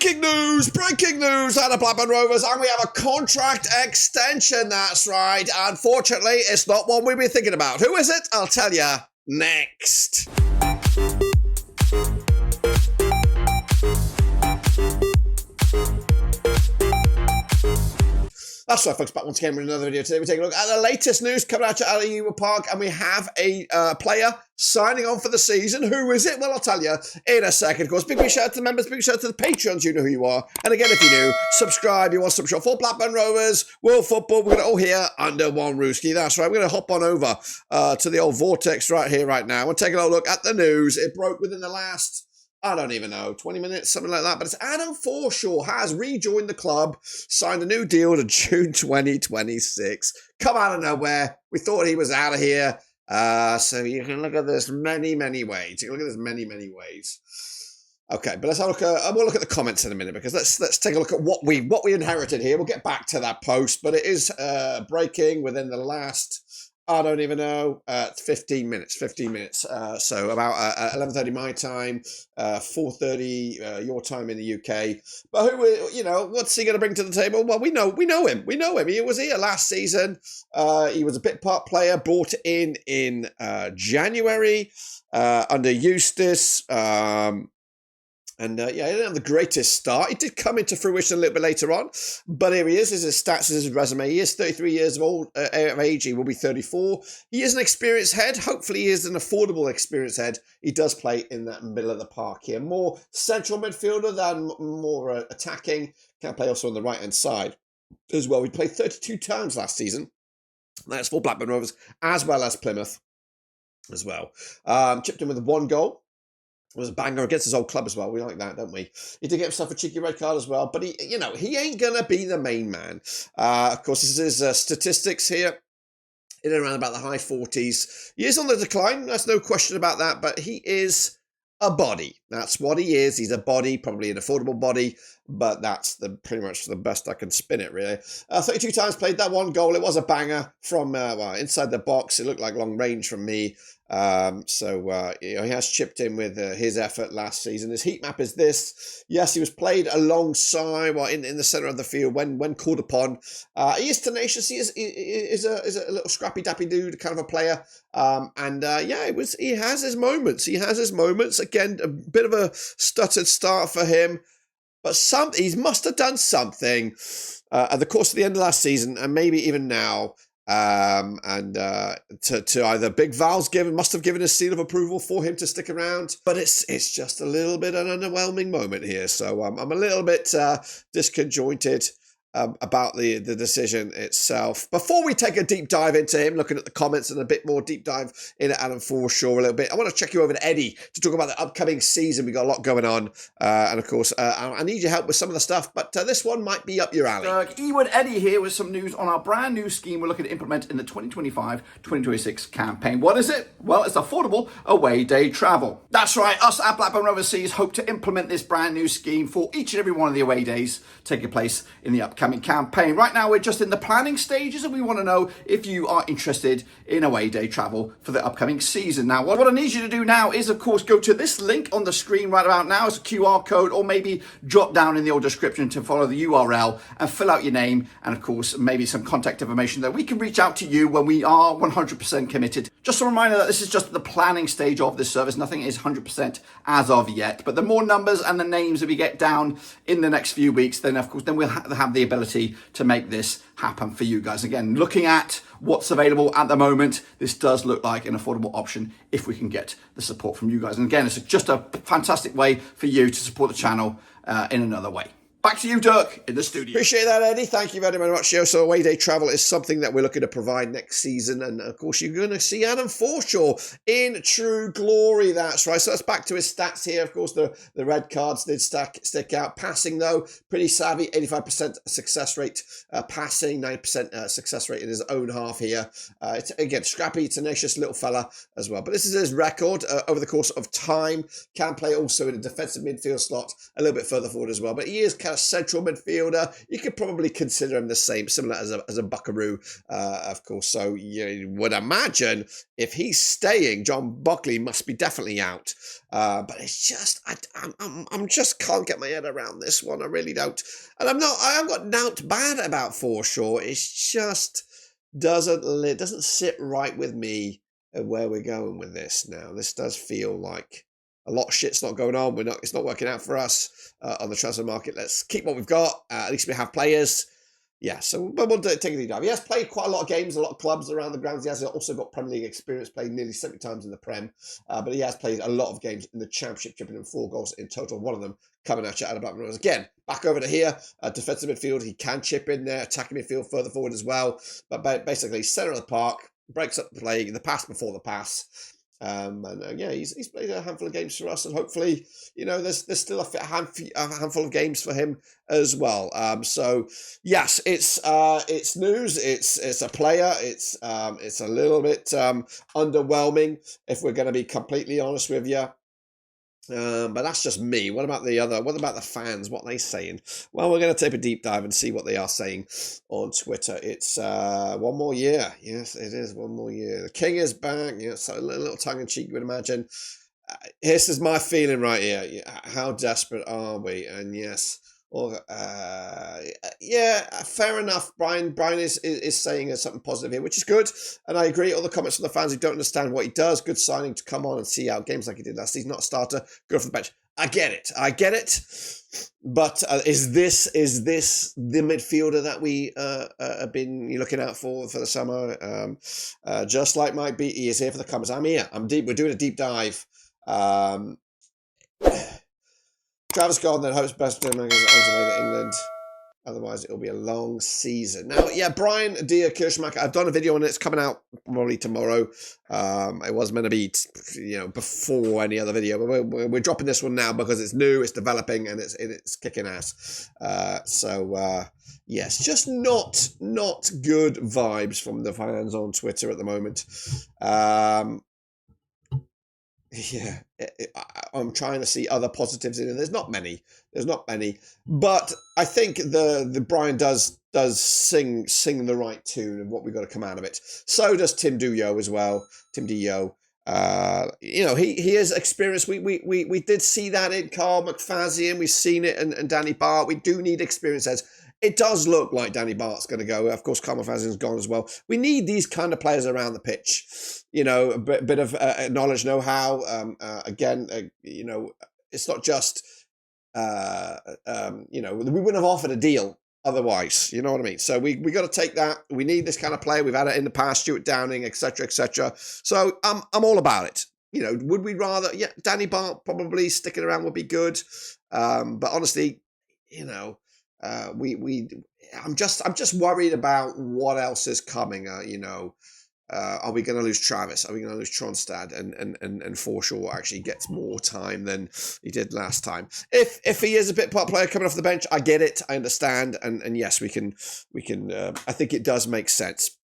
Breaking news out of Blackburn Rovers, and we have a contract extension, that's right. Unfortunately, it's not one we've been thinking about. Who is it? I'll tell you next. That's right, folks, back once again with another video. Today we take a look at the latest news coming out of Ewood Park, and we have a player signing on for the season. Who is it? Well, I'll tell you in a second. Of course, big shout out to the members, big shout out to the Patreons. You know who you are. And again, if you're new, subscribe. You want to subscribe for Blackburn Rovers, World Football. We're going to all here under one rooski. That's right. We're going to hop on over to the old vortex right here, right now. We'll take a look at the news. It broke within the last, I don't even know, 20 minutes, something like that. But it's Adam Forshaw has rejoined the club, signed a new deal to June 2026. Come out of nowhere. We thought he was out of here. So you can look at this many ways. You can look at this many ways. Okay, but let's have a look at, we'll look at the comments in a minute, because let's take a look at what we inherited here. We'll get back to that post, but it is breaking within the last, I don't even know, 15 minutes. So about 11:30 my time, 4:30 your time in the UK. But what's he going to bring to the table? Well, we know him. He was here last season. He was a bit part player, brought in January under Eustace. He didn't have the greatest start. He did come into fruition a little bit later on, but here he is. This is his stats, this is his resume. He is 33 years of age. He will be 34. He is an experienced head. Hopefully he is an affordable experienced head. He does play in that middle of the park here. More central midfielder than more attacking. Can play also on the right-hand side as well. We played 32 times last season. That's for Blackburn Rovers, as well as Plymouth as well. Chipped in with 1 goal. It was a banger against his old club as well. We like that, don't we? He did get himself a cheeky red card as well, but he ain't going to be the main man. Of course, this is his statistics here. In and around about the high 40s. He is on the decline. There's no question about that, but he is a body. That's what he is. He's a body, probably an affordable body, but that's pretty much the best I can spin it, really. 32 times played, that 1 goal. It was a banger from inside the box. It looked like long range from me. He has chipped in with his effort last season. His heat map is this. Yes, he was played alongside, in the centre of the field when called upon. He is tenacious. He is a little scrappy dappy dude, kind of a player. He has his moments. Again, a bit of a stuttered start for him, but he must have done something at the course of the end of last season, and maybe even now. To either Big Val's must have given a seal of approval for him to stick around, but it's just a little bit an underwhelming moment here. So I'm a little bit disconjointed about the decision itself. Before we take a deep dive into him, looking at the comments and a bit more deep dive into Adam Forshaw a little bit, I want to check you over to Eddie to talk about the upcoming season. We got a lot going on, and of course, I need your help with some of the stuff, but this one might be up your alley. Ewood Eddie here with some news on our brand new scheme we're looking to implement in the 2025-2026 campaign. What is it? Well, it's affordable away day travel. That's right, us at Blackburn Rovers hope to implement this brand new scheme for each and every one of the away days taking place in the upcoming campaign. Right now, we're just in the planning stages, and we want to know if you are interested in away day travel for the upcoming season. Now, what I need you to do now is, of course, go to this link on the screen right about now. It's a QR code, or maybe drop down in the old description to follow the URL and fill out your name and, of course, maybe some contact information that we can reach out to you when we are 100% committed. Just a reminder that this is just the planning stage of this service. Nothing is 100% as of yet, but the more numbers and the names that we get down in the next few weeks, then, of course, we'll have the ability to make this happen for you guys. Again, looking at what's available at the moment, this does look like an affordable option if we can get the support from you guys. And again, it's just a fantastic way for you to support the channel in another way. Back to you, Dirk, in the studio. Appreciate that, Eddie. Thank you very, very much. So away day travel is something that we're looking to provide next season. And, of course, you're going to see Adam Forshaw in true glory. That's right. So that's back to his stats here. Of course, the red cards did stick out. Passing, though, pretty savvy. 85% success rate passing, 90% success rate in his own half here. It's, again, scrappy, tenacious little fella as well. But this is his record over the course of time. Can play also in a defensive midfield slot a little bit further forward as well. But he is kind of central midfielder. You could probably consider him the same, similar as a Buckaroo, of course. So you would imagine if he's staying, John Buckley must be definitely out. But it's just, I'm just can't get my head around this one. I really don't. And I haven't got doubt bad about Forshaw. It's just doesn't sit right with me of where we're going with this now. This does feel like a lot of shit's not going on. It's not working out for us on the transfer market. Let's keep what we've got. At least we have players. Yeah, but we'll take a deep dive. He has played quite a lot of games, a lot of clubs around the grounds. He has also got Premier League experience, played nearly 70 times in the Prem. But he has played a lot of games in the Championship, chipping in 4 goals in total. One of them coming at you out of Blackburn Rovers. Again, back over to here, defensive midfield. He can chip in there, attacking midfield further forward as well. But basically, centre of the park, breaks up the play, the pass before the pass. Yeah, he's played a handful of games for us, and hopefully, there's still a handful of games for him as well. So yes, it's news. It's a player. It's a little bit underwhelming, if we're going to be completely honest with you. But that's just me. What about the fans? What are they saying? Well, we're going to take a deep dive and see what they are saying on Twitter. It's one more year. Yes, it is one more year. The king is back. So a little tongue-in-cheek, you would imagine. This is my feeling right here. How desperate are we? And yes, fair enough. Brian is saying something positive here, which is good, and I agree. All the comments from the fans who don't understand what he does. Good signing to come on and see out games like he did last season. Not a starter, good for the bench. I get it. But is this the midfielder that we have been looking out for the summer? Just like Mike Beattie is here for the comments. I'm here. I'm deep. We're doing a deep dive. Travis Gardner hopes best on his way to England. Otherwise, it'll be a long season. Now, yeah, Brian Dear Kirschmacher, I've done a video on it. It's coming out probably tomorrow. It was meant to be, before any other video. But we're dropping this one now because it's new, it's developing, and it's kicking ass. Yes, just not good vibes from the fans on Twitter at the moment. Yeah, I'm trying to see other positives in it. There's not many, but I think the Brian does sing the right tune and what we've got to come out of it. So does Tim Duyo as well. Tim Duyo, he has experience. We did see that in Carl McFadzean. We've seen it and Danny Bart. We do need experience as. It does look like Danny Bart's going to go. Of course, Carl McFadzean's gone as well. We need these kind of players around the pitch. A bit of knowledge, know-how. It's not just, we wouldn't have offered a deal otherwise. You know what I mean? So we got to take that. We need this kind of player. We've had it in the past, Stuart Downing, etc., etc. So I'm all about it. Would we rather? Yeah, Danny Bart probably sticking around would be good. But honestly, I'm just worried about what else is coming. Are we going to lose Travis? Are we going to lose Tronstad? And Forshaw actually gets more time than he did last time. If he is a bit part player coming off the bench, I get it. I understand. And yes, we can. I think it does make sense.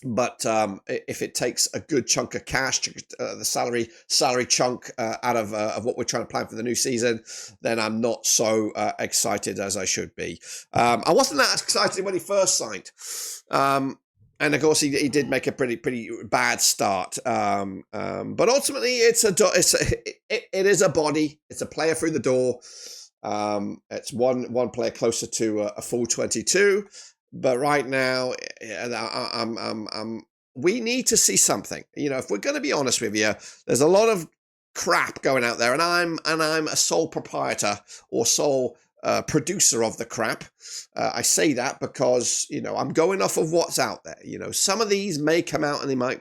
But if it takes a good chunk of cash, the salary chunk out of what we're trying to plan for the new season, then I'm not so excited as I should be. I wasn't that excited when he first signed, and of course he did make a pretty bad start. But ultimately, it is a body. It's a player through the door. It's one player closer to a full 22. But right now, we need to see something. If we're going to be honest with you, there's a lot of crap going out there, and I'm a sole proprietor or sole producer of the crap. I say that because I'm going off of what's out there. Some of these may come out and they might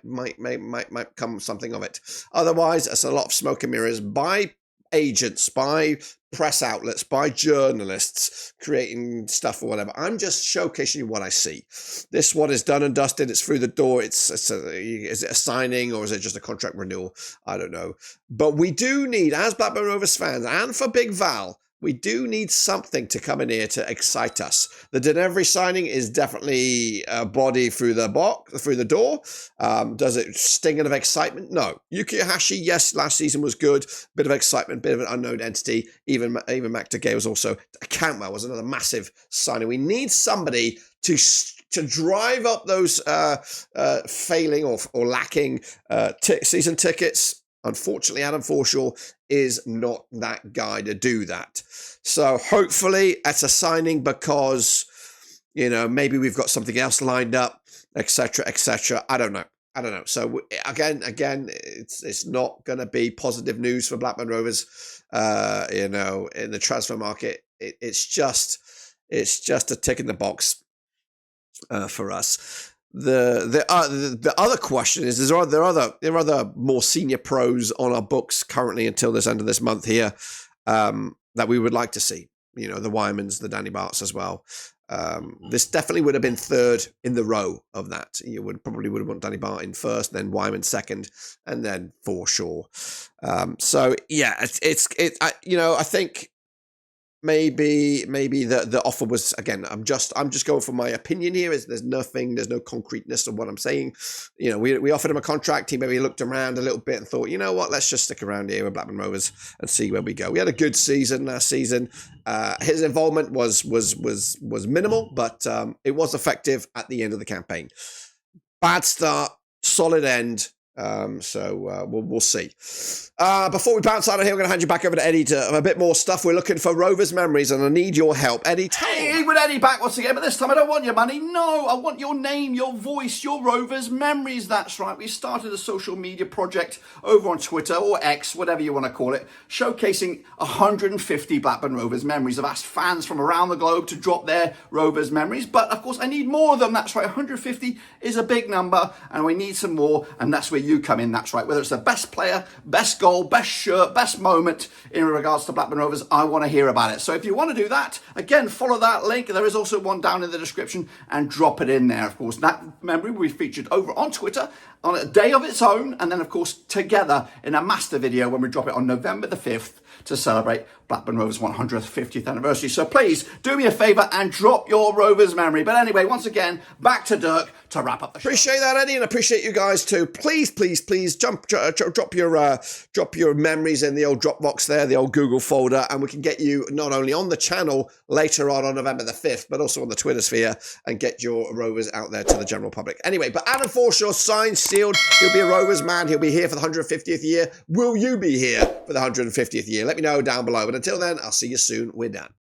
come something of it. Otherwise, it's a lot of smoke and mirrors by agents, by press outlets, by journalists creating stuff or whatever. I'm just showcasing you what I see. This one is done and dusted. It's through the door. Is it a signing or is it just a contract renewal? I don't know. But we do need, as Blackburn Rovers fans and for Big Val, we do need something to come in here to excite us. The Denevry signing is definitely a body through the door. Does it sting of excitement? No. Yuki Hashi, yes, last season was good. Bit of excitement, bit of an unknown entity. Even Mac Tegay was also. Cantwell was another massive signing. We need somebody to drive up those failing or lacking season tickets. Unfortunately, Adam Forshaw is not that guy to do that. So hopefully it's a signing because, maybe we've got something else lined up, etc., etc. I don't know. So again, it's not going to be positive news for Blackburn Rovers, in the transfer market. It's just a tick in the box for us. The other question is: there are other more senior pros on our books currently until this end of this month here that we would like to see. The Wymans, the Danny Barts as well. This definitely would have been third in the row of that. You would want Danny Bart in first, then Wyman second, and then Forshaw. So yeah, I think. Maybe the offer was, again, I'm just going for my opinion here. There's no concreteness of what I'm saying. We offered him a contract. He maybe looked around a little bit and thought, you know what, let's just stick around here with Blackburn Rovers and see where we go. We had a good season last season. His involvement was minimal, but it was effective at the end of the campaign. Bad start, solid end. So we'll see. Before we bounce out of here, I'm going to hand you back over to Eddie to a bit more stuff. We're looking for Rovers Memories, and I need your help. Eddie, Hey, with Eddie back once again, but this time I don't want your money. No, I want your name, your voice, your Rovers Memories. That's right. We started a social media project over on Twitter, or X, whatever you want to call it, showcasing 150 Blackburn Rovers Memories. I've asked fans from around the globe to drop their Rovers Memories, but of course I need more of them. That's right. 150 is a big number, and we need some more, and that's where you come in. That's right. Whether it's the best player, best goal, best shirt, best moment in regards to Blackburn Rovers, I want to hear about it. So if you want to do that, again, follow that link. There is also one down in the description, and drop it in there. Of course, that memory will be featured over on Twitter on a day of its own, and then of course together in a master video when we drop it on November the 5th to celebrate Blackburn Rovers 150th anniversary. So please do me a favour and drop your Rovers memory. But anyway, once again, back to Dirk to wrap up the show. Appreciate that, Eddie, and appreciate you guys too. Please drop your memories in the old Dropbox there, the old Google folder, and we can get you not only on the channel later on November the 5th, but also on the Twitter sphere, and get your Rovers out there to the general public. Anyway, but Adam Forshaw, signed, sealed. He'll be a Rovers man. He'll be here for the 150th year. Will you be here for the 150th year? Let me know down below. But until then, I'll see you soon. We're done.